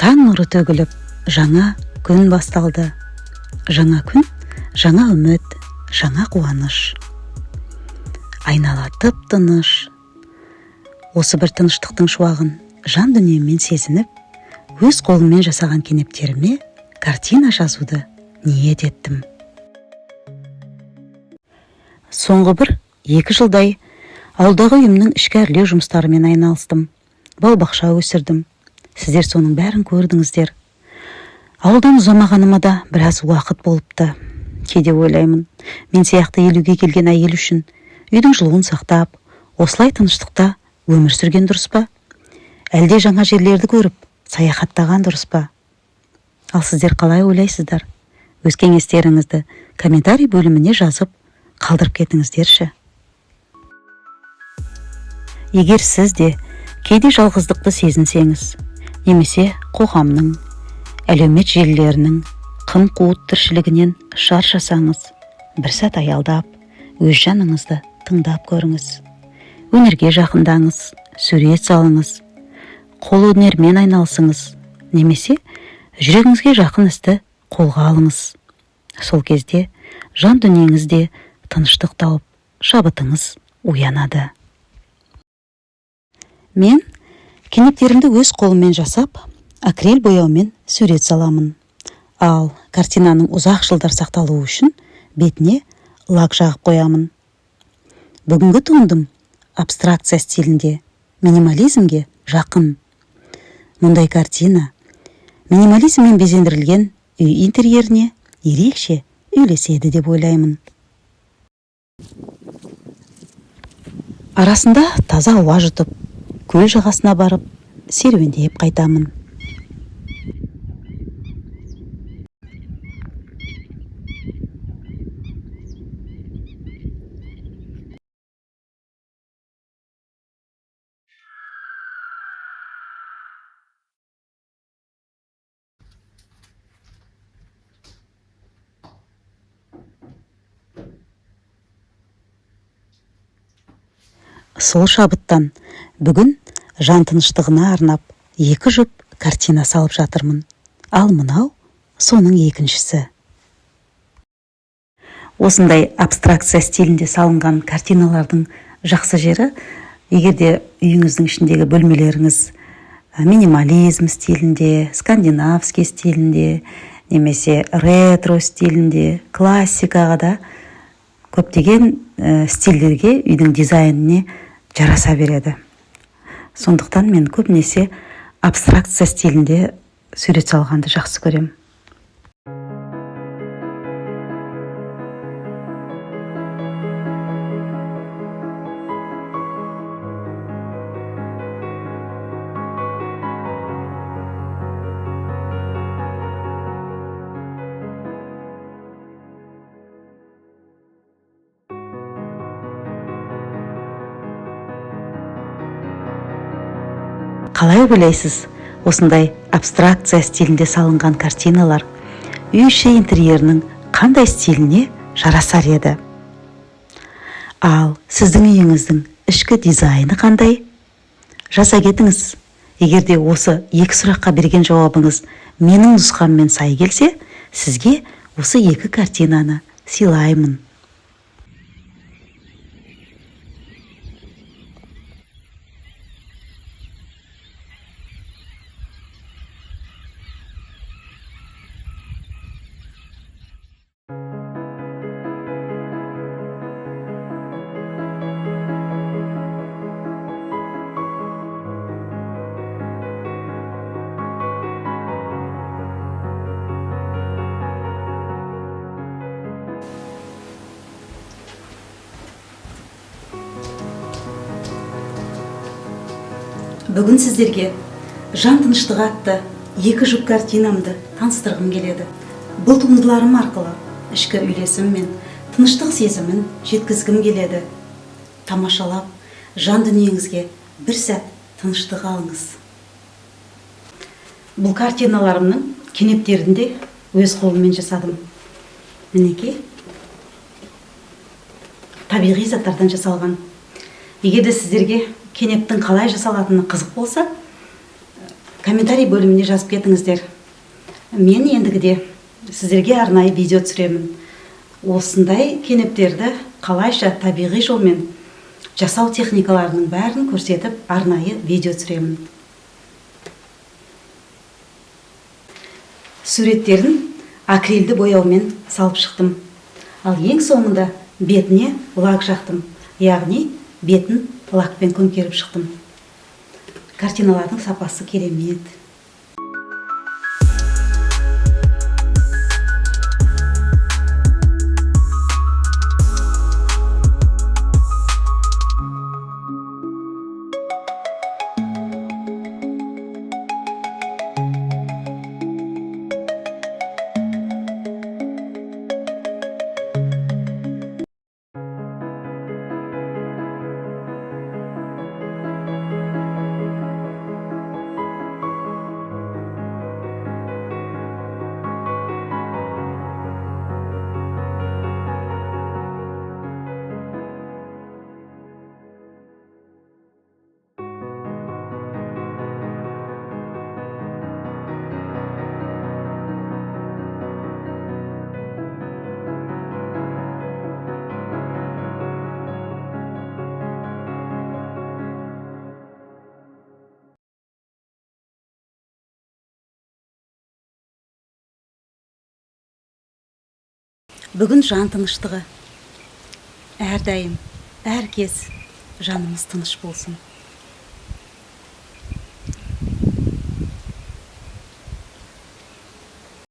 таң нұры төгіліп, жаңа күн басталды. Жаңа күн, жаңа үміт, жаңа қуаныш. Айнала тып-тыныш. Осы бір тыныштықтың шуағын жан дүниеммен сезініп, өз қолыммен жасаған кенептеріме картина жазуды ниет еттім. Соңғы 1-2 жылдай ауылдағы үйімнің ішкі әрлеу жұмыстарымен айналыстым. Бау-бақша өсірдім. Сіздер соның бәрін көрдіңіздер. Ауылдан ұзамағаныма да біраз уақыт болыпты. Кейде ойлаймын, мен сияқты 50-ге келген әйел үшін үйдің жылуын сақтап, осылай тыныштықта өмір сүрген дұрыс па? Әлде жаңа жерлерді көріп, саяхаттаған дұрыс па? Ал сіздер қалай ойлайсыздар? Өз кеңестеріңізді комментарий бөліміне жазып, қалдырып кетіңіздерші. Егер сіз де кейде жалғыздықты сезінсеңіз, немесе қоғамның, әлеумет желілерінің қым-қуыт тіршілігінен шаршасаңыз, бір сәт аялдап, өз жаныңызды тыңдап көріңіз. Өнерге жақындаңыз, сурет салыңыз, қол өнермен айналысыңыз, немесе жүрегіңізге жақын істі қолға алыңыз. Сол кезде жан дүниеңізде тыныштық тауып, шабытыңыз оянады. Мен кенептерімді өз қолыммен жасап, акрель бояумен сурет саламын. Ал картинаның ұзақ жылдар сақталуы үшін бетіне лак жағып қоямын. Бүгінгі туындым абстракция стилінде, минимализмге жақын. Мұндай картина минимализммен безендірілген үй интерьеріне ерекше үйлеседі деп ойлаймын. Арасында таза ауа жұтып, көл жағасына барып, серуендеп қайтамын. Сол шабыттан бүгін жан тыныштығына арнап 2 жұп картина салып жатырмын. Ал мынау соның екіншісі. Осындай абстракция стилінде салынған картиналардың жақсы жері, егерде үйіңіздің ішіндегі бөлмелеріңіз минимализм стилінде, скандинавский стилінде, немесе ретро стилінде, классикаға да көптеген стильдерге үйдің дизайніне жараса береді. Сондықтан мен көбінесе абстракция стилінде сурет салғанды жақсы көрем. Қалай ойлайсыз, осындай абстракция стилінде салынған картиналар үй іші интерьерінің қандай стиліне жарасар еді? Ал сіздің үйіңіздің ішкі дизайны қандай? Жаза кетіңіз. Егерде осы 2 сұраққа берген жауабыңыз менің нұсқаммен сай келсе, сізге осы 2 картинаны сыйлаймын. Бүгін сіздерге жан тыныштығы атты 2 жұп картинамды таныстырғым келеді. Бұл туындыларым арқылы ішкі үйлесім мен тыныштық сезімін жеткізгім келеді. Тамашалап, жан дүниеңізге бір сәт тыныштық алыңыз. Бұл картиналарымның кенептерінде өз қолыммен жасадым. Мінекей, табиғи заттардан жасалған. Егерде сіздерге кенептің қалай жасалатыны қызық болса, комментарий бөліміне жазып кетіңіздер. Мен ендігіде сіздерге арнайы видео түсіремін. Осындай кенептерді қалайша табиғи жолмен жасау техникаларының бәрін көрсетіп, арнайы видео түсіремін. Суреттерін акрилді бояумен салып шықтым. Ал ең соңында бетіне лак жақтым, яғни бетін лакпен көмкеріп шықтым. Картиналардың сапасы керемет. Бүгін жан тыныштығы. Әрдайым, әр кез жанымыз тыныш болсын.